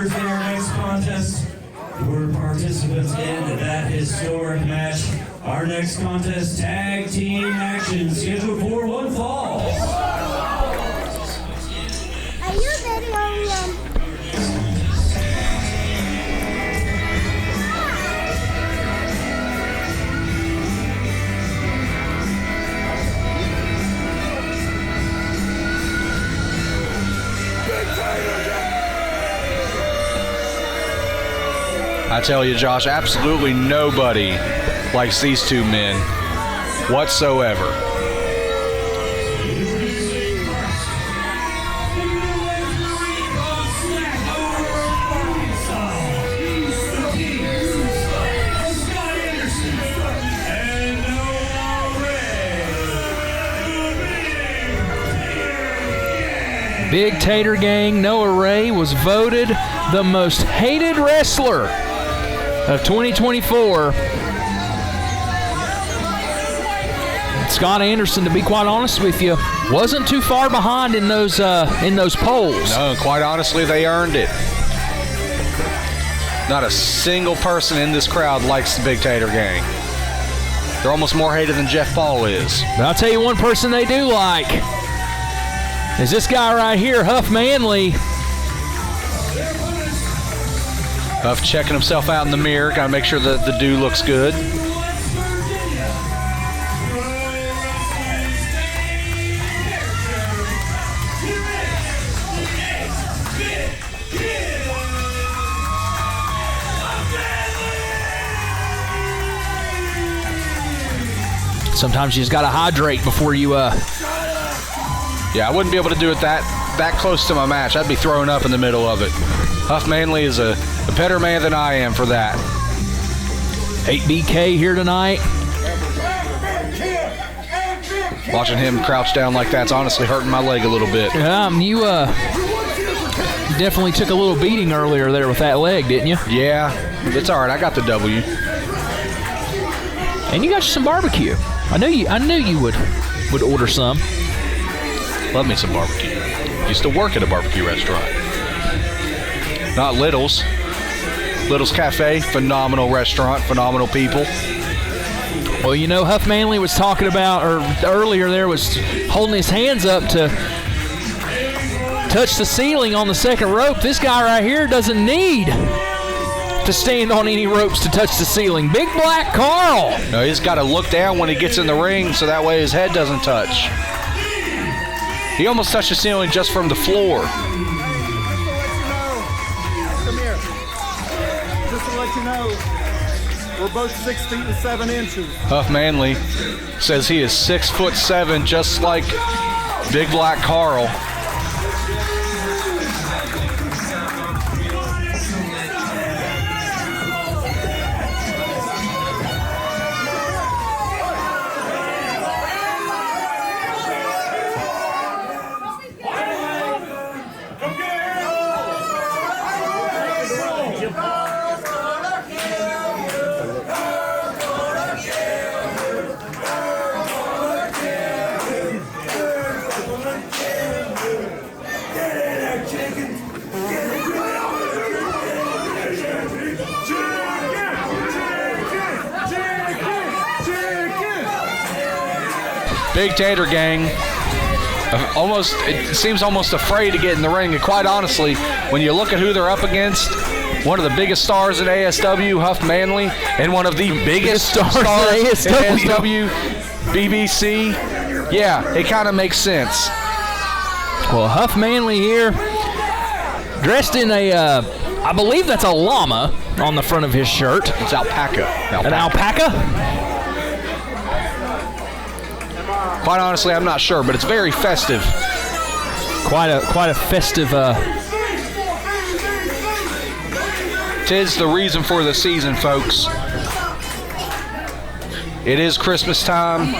competitors in our next contest. For participants in that historic match, our next contest, tag team action, scheduled for one fall. Are you videoing? I tell you, Josh, absolutely nobody likes these two men whatsoever. Big Tator Gang, Noah Ray was voted the most hated wrestler of 2024. Scott Anderson, to be quite honest with you, wasn't too far behind in those polls. No, quite honestly, they earned it. Not a single person in this crowd likes the Big Tator Gang. They're almost more hated than Jeff Paul is. But I'll tell you one person they do like is this guy right here, Huffmanly. Huff checking himself out in the mirror, gotta make sure that the dude looks good. Sometimes you just gotta hydrate before you Yeah, I wouldn't be able to do it that close to my match. I'd be throwing up in the middle of it. Huffmanly is a better man than I am for that. 8BK here tonight. Watching him crouch down like that's honestly hurting my leg a little bit. You definitely took a little beating earlier there with that leg, didn't you? Yeah, it's all right. I got the W. And you got you some barbecue. I knew you would order some. Love me some barbecue. Used to work at a barbecue restaurant. Not Little's. Little's Cafe, phenomenal restaurant, phenomenal people. Well, you know, Huffmanly was talking about, or earlier there was holding his hands up to touch the ceiling on the second rope. This guy right here doesn't need to stand on any ropes to touch the ceiling. Big Black Carl. No, he's got to look down when he gets in the ring so that way his head doesn't touch. He almost touched the ceiling just from the floor. Come here. Just to let you know, we're both 6 feet and 7 inches. Huffmanly says he is 6'7", just like Big Black Carl. Big Tator Gang, it seems almost afraid to get in the ring. And quite honestly, when you look at who they're up against, one of the biggest stars at ASW, Huffmanly, and one of the biggest stars at ASW, BBC, yeah, it kind of makes sense. Well, Huffmanly here, dressed in I believe that's a llama on the front of his shirt. It's alpaca. An alpaca? Quite honestly, I'm not sure, but it's very festive. Quite a festive. Tis the reason for the season, folks. It is Christmas time,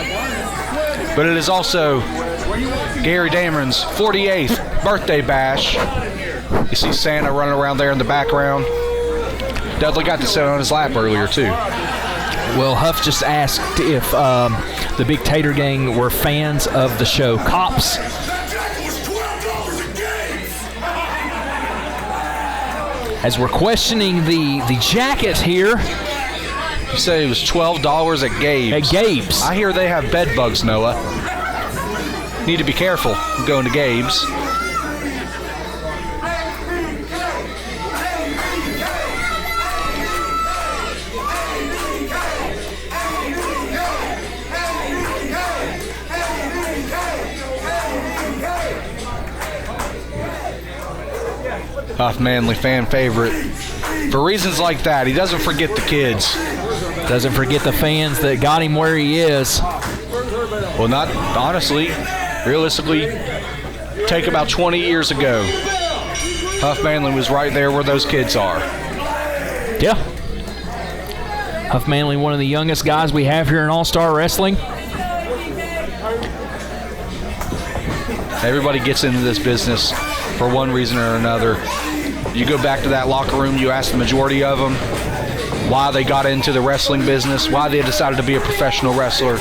but it is also Gary Dameron's 48th birthday bash. You see Santa running around there in the background. Dudley got to sit on his lap earlier, too. Well, Huff just asked if the Big Tator Gang were fans of the show Cops. as we're questioning the jacket here. You say it was $12 at Gabe's. At Gabe's. I hear they have bed bugs, Noah. Need to be careful going to Gabe's. Huffmanly fan favorite. For reasons like that, he doesn't forget the kids. Doesn't forget the fans that got him where he is. Well, not honestly. Realistically, take about 20 years ago. Huffmanly was right there where those kids are. Yeah. Huffmanly, one of the youngest guys we have here in All-Star Wrestling. Everybody gets into this business for one reason or another. You go back to that locker room, you ask the majority of them why they got into the wrestling business, why they decided to be a professional wrestler.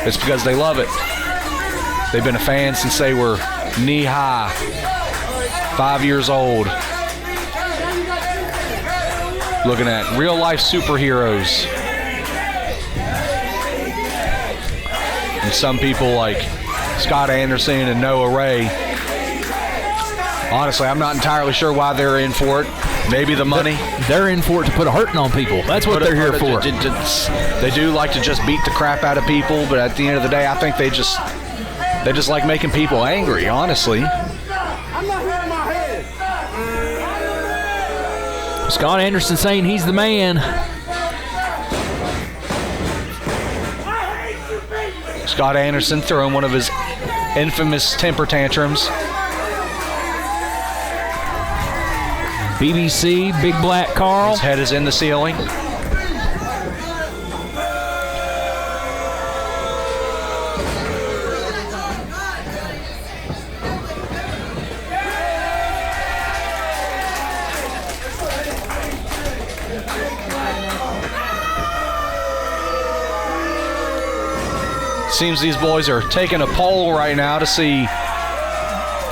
It's because they love it. They've been a fan since they were knee-high, 5 years old. Looking at real-life superheroes. And some people like Scott Anderson and Noah Ray. Honestly, I'm not entirely sure why they're in for it. Maybe the money. They're in for it to put a hurting on people. That's what they're here for. They do like to just beat the crap out of people, but at the end of the day, I think they just like making people angry, honestly. I'm not hitting my head. Scott Anderson saying he's the man. Scott Anderson throwing one of his infamous temper tantrums. BBC, Big Black Carl. His head is in the ceiling. Seems these boys are taking a poll right now to see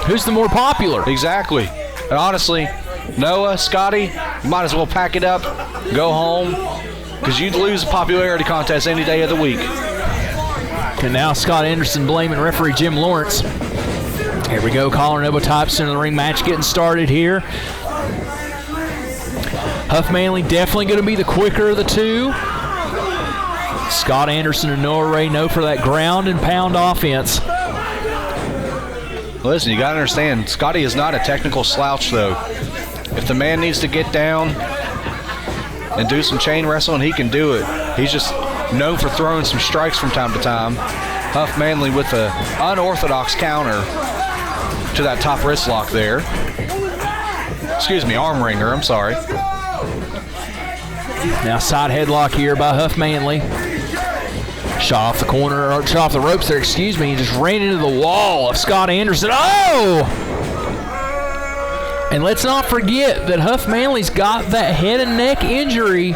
who's the more popular. Exactly. And honestly, Noah, Scotty, you might as well pack it up, go home, because you'd lose a popularity contest any day of the week. And now Scott Anderson blaming referee Jim Lawrence. Here we go, collar and elbow types into the ring match getting started here. Huffmanly definitely going to be the quicker of the two. Scott Anderson and Noah Ray know for that ground and pound offense. Listen, you got to understand, Scotty is not a technical slouch, though. If the man needs to get down and do some chain wrestling, he can do it. He's just known for throwing some strikes from time to time. Huffmanly with an unorthodox counter to that top wrist lock there. Excuse me, arm wringer, I'm sorry. Now side headlock here by Huffmanly. Shot off the corner, or shot off the ropes there, excuse me, and just ran into the wall of Scott Anderson. Oh! And let's not forget that Huffmanly's got that head and neck injury.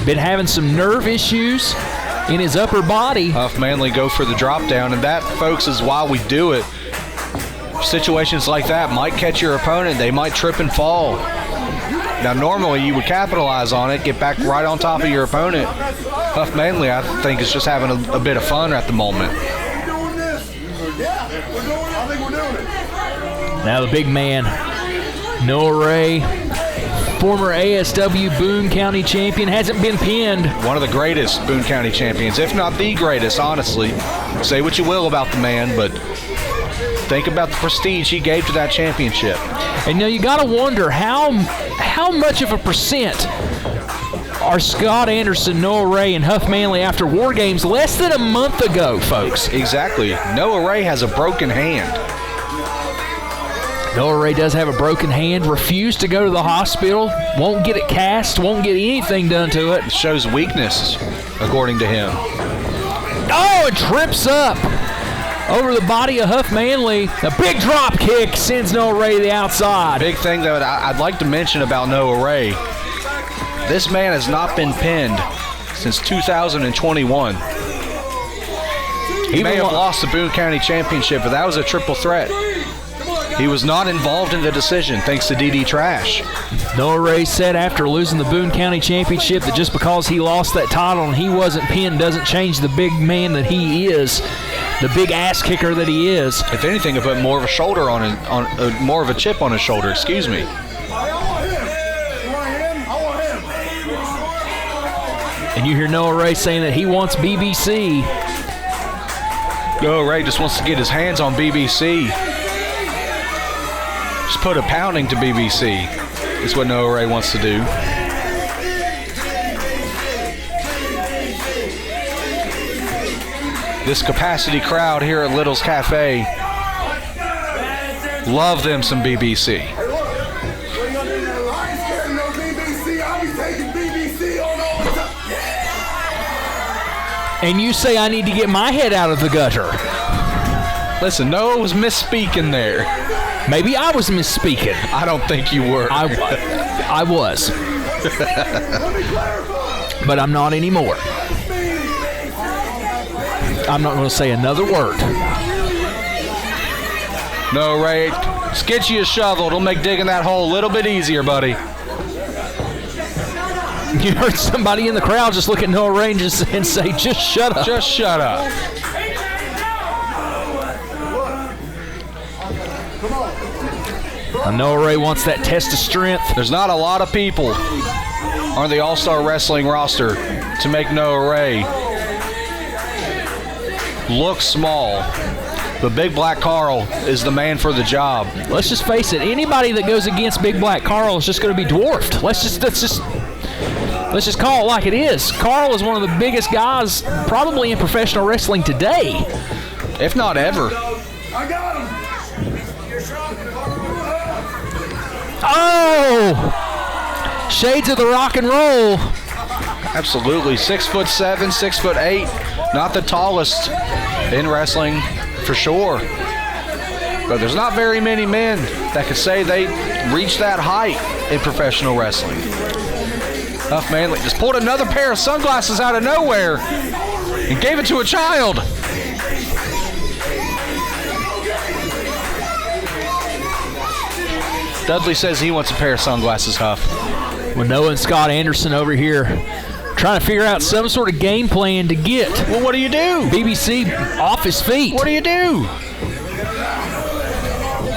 Been having some nerve issues in his upper body. Huffmanly go for the drop down, and that, folks, is why we do it. Situations like that might catch your opponent. They might trip and fall. Now, normally you would capitalize on it, get back right on top of your opponent. Huffmanly, I think, is just having a bit of fun at the moment. Now the big man, Noah Ray, former ASW Boone County champion, hasn't been pinned. One of the greatest Boone County champions, if not the greatest, honestly. Say what you will about the man, but think about the prestige he gave to that championship. And now you got to wonder how much of a percent are Scott Anderson, Noah Ray, and Huffmanly after War Games less than a month ago, folks. Exactly. Noah Ray has a broken hand. Noah Ray does have a broken hand, refused to go to the hospital, won't get it cast, won't get anything done to it. It shows weakness, according to him. Oh, it trips up over the body of Huffmanly. A big drop kick sends Noah Ray to the outside. Big thing that I'd like to mention about Noah Ray, this man has not been pinned since 2021. He may have lost the Boone County Championship, but that was a triple threat. He was not involved in the decision, thanks to DD Trash. Noah Ray said after losing the Boone County Championship that just because he lost that title and he wasn't pinned doesn't change the big man that he is, the big ass kicker that he is. If anything, it put more of a shoulder more of a chip on his shoulder. Excuse me. And you hear Noah Ray saying that he wants BBC. Noah Ray just wants to get his hands on BBC. Just put a pounding to BBC. Is what Noah Ray wants to do. This capacity crowd here at Little's Cafe, love them some BBC. And you say I need to get my head out of the gutter. Listen, Noah was misspeaking there. Maybe I was misspeaking. I don't think you were. I was. But I'm not anymore. I'm not going to say another word. No, Ray. Just get you a shovel. It'll make digging that hole a little bit easier, buddy. You heard somebody in the crowd just look at Noah Ray and say, just shut up. Just shut up. Noah Ray wants that test of strength. There's not a lot of people on the All-Star Wrestling roster to make Noah Ray look small. But Big Black Carl is the man for the job. Let's just face it. Anybody that goes against Big Black Carl is just going to be dwarfed. Let's just call it like it is. Carl is one of the biggest guys probably in professional wrestling today, if not ever. I got him. Oh! Shades of the rock and roll. Absolutely. 6'7", 6'8". Not the tallest in wrestling for sure. But there's not very many men that could say they reach that height in professional wrestling. Huffmanly just pulled another pair of sunglasses out of nowhere and gave it to a child. Dudley says he wants a pair of sunglasses, Huff. With Noah and Scott Anderson over here trying to figure out some sort of game plan to get Well, what do you do? BBC off his feet. What do you do?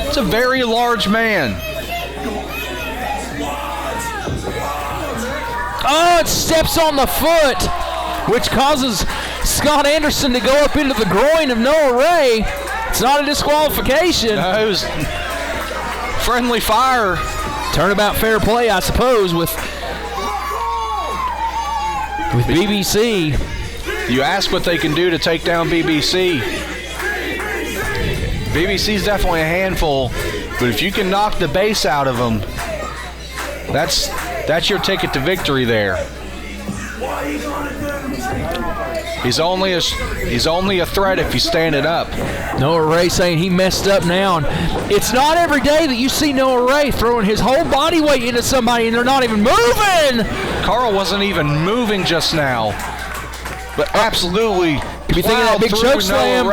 It's a very large man. Oh, it steps on the foot, which causes Scott Anderson to go up into the groin of Noah Ray. It's not a disqualification. No, it was friendly fire. Turnabout fair play, I suppose, with BBC. You ask what they can do to take down BBC. BBC's definitely a handful, but if you can knock the base out of them, that's your ticket to victory there. He's only a threat if he's standing up. Noah Ray saying he messed up now. And it's not every day that you see Noah Ray throwing his whole body weight into somebody and they're not even moving. Carl wasn't even moving just now, but absolutely If you're thinking that big choke slam,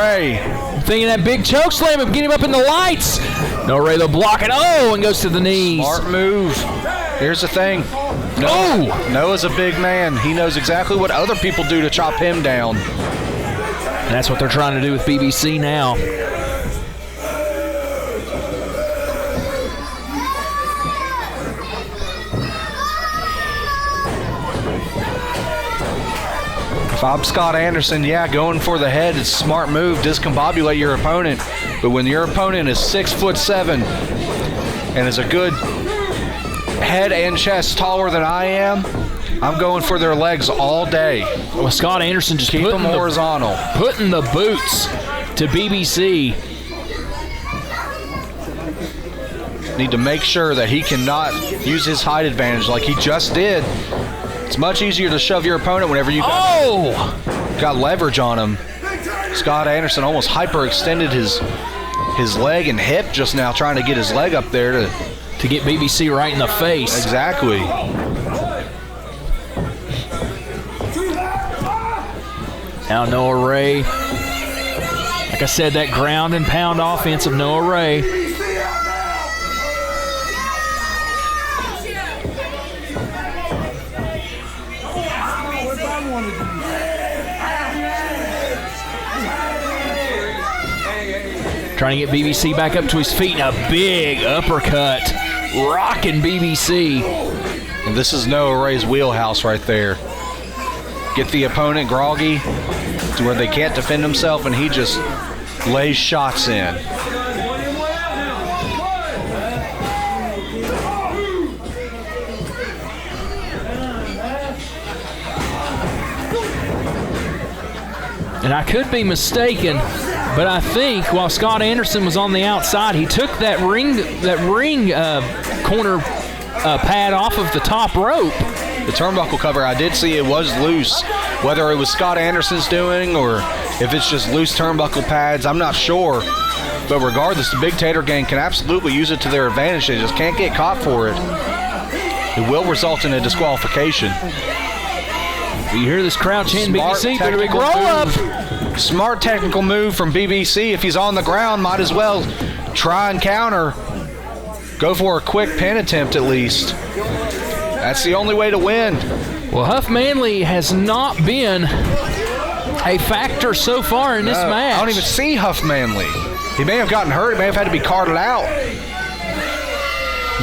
thinking that big choke slam of getting him up in the lights. Noah Ray though blocking. Oh, and goes to the knees. Smart move. Here's the thing. Noah's a big man. He knows exactly what other people do to chop him down. And that's what they're trying to do with BBC now. If I'm Scott Anderson, yeah, going for the head is a smart move. Discombobulate your opponent. But when your opponent is 6'7" and is a good head and chest taller than I am, I'm going for their legs all day. Well, Scott Anderson just keep them horizontal. Putting the boots to BBC. Need to make sure that he cannot use his height advantage like he just did. It's much easier to shove your opponent whenever you got leverage on him. Scott Anderson almost hyperextended his leg and hip just now, trying to get his leg up there to get BBC right in the face. Exactly. Now Noah Ray. Like I said, that ground and pound offense of Noah Ray. Trying to get BBC back up to his feet, and a big uppercut. Rocking BBC. And this is Noah Ray's wheelhouse right there. Get the opponent groggy to where they can't defend himself, and he just lays shots in. And I could be mistaken, but I think while Scott Anderson was on the outside, he took that ring corner pad off of the top rope. The turnbuckle cover, I did see it was loose. Whether it was Scott Anderson's doing or if it's just loose turnbuckle pads, I'm not sure. But regardless, the Big Tater gang can absolutely use it to their advantage. They just can't get caught for it. It will result in a disqualification. You hear this crowd chanting BBC, but a big roll up. Smart technical move from BBC. If he's on the ground, might as well try and counter. Go for a quick pin attempt at least. That's the only way to win. Well, Huffmanly has not been a factor so far in this match. I don't even see Huffmanly. He may have gotten hurt. He may have had to be carted out.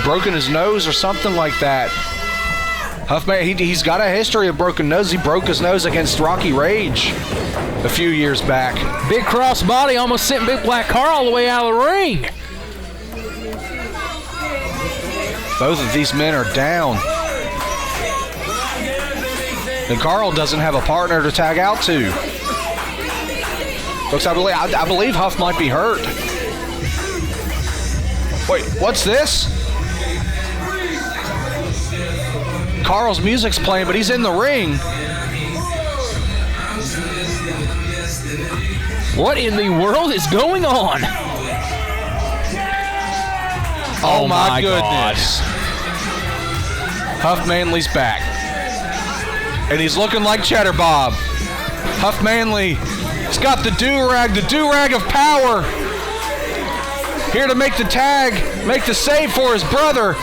Broken his nose or something like that. Huffman, he's got a history of broken noses. He broke his nose against Rocky Rage a few years back. Big cross body almost sent Big Black Car all the way out of the ring. Both of these men are down. And Carl doesn't have a partner to tag out to. Folks, I believe Huff might be hurt. Wait, what's this? Carl's music's playing, but he's in the ring. What in the world is going on? Oh my goodness. Huffmanly's back. And he's looking like Cheddar Bob. Huffmanly's got the do-rag of power. Here to make the tag, make the save for his brother.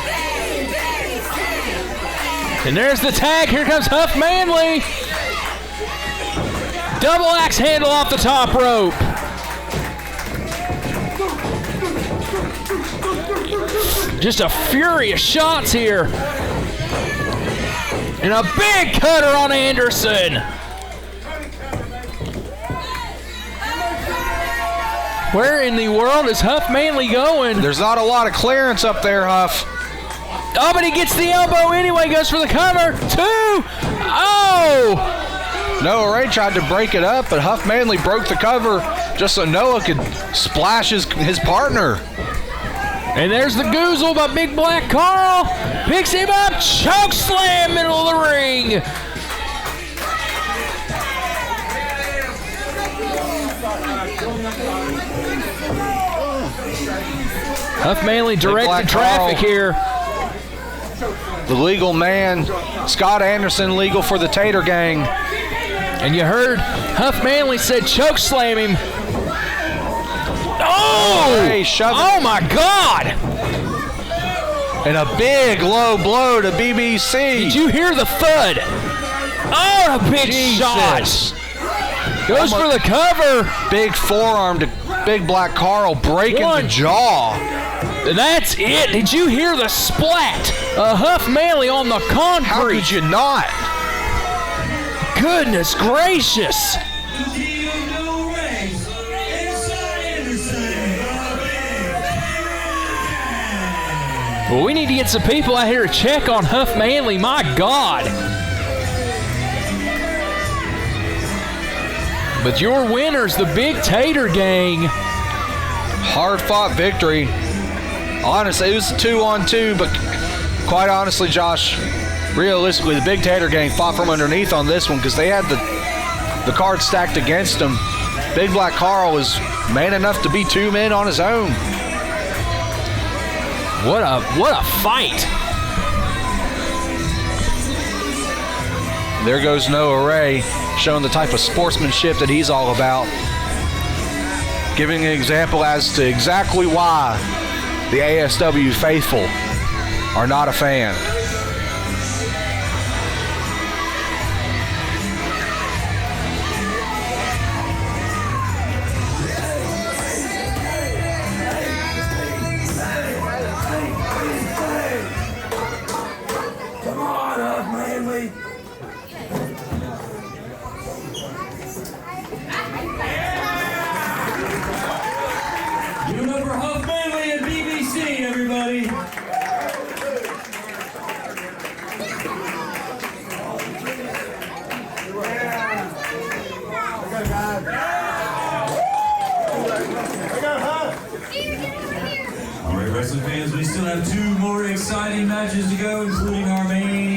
And there's the tag. Here comes Huffmanly. Double axe handle off the top rope. Just a furious shots here. And a big cutter on Anderson. Where in the world is Huffmanly going? There's not a lot of clearance up there, Huff. Oh, but he gets the elbow anyway, goes for the cover. 2. Oh! Noah Ray tried to break it up, but Huffmanly broke the cover just so Noah could splash his partner. And there's the goozle by Big Black Carl. Picks him up, choke slam, middle of the ring. Huffmanly directing traffic here. The legal man, Scott Anderson, legal for the Tater gang. And you heard Huffmanly said choke slam him. Oh! Hey, shove it. Oh my God! And a big low blow to BBC. Did you hear the thud? Oh, a big shot. Goes for the cover. Big forearm to Big Black Carl, breaking the jaw. That's it. Did you hear the splat? Huffmanly on the concrete. How could you not? Goodness gracious. Well, we need to get some people out here to check on Huffmanly. My God. But your winners, the Big Tater gang. Hard-fought victory. Honestly, it was a 2-on-2, but quite honestly, Josh, realistically, the Big Tater gang fought from underneath on this one because they had the cards stacked against them. Big Black Carl was man enough to be 2 men on his own. What a fight. There goes Noah Ray, showing the type of sportsmanship that he's all about. Giving an example as to exactly why the ASW faithful are not a fan. All right, wrestling fans, we still have 2 more exciting matches to go, including our main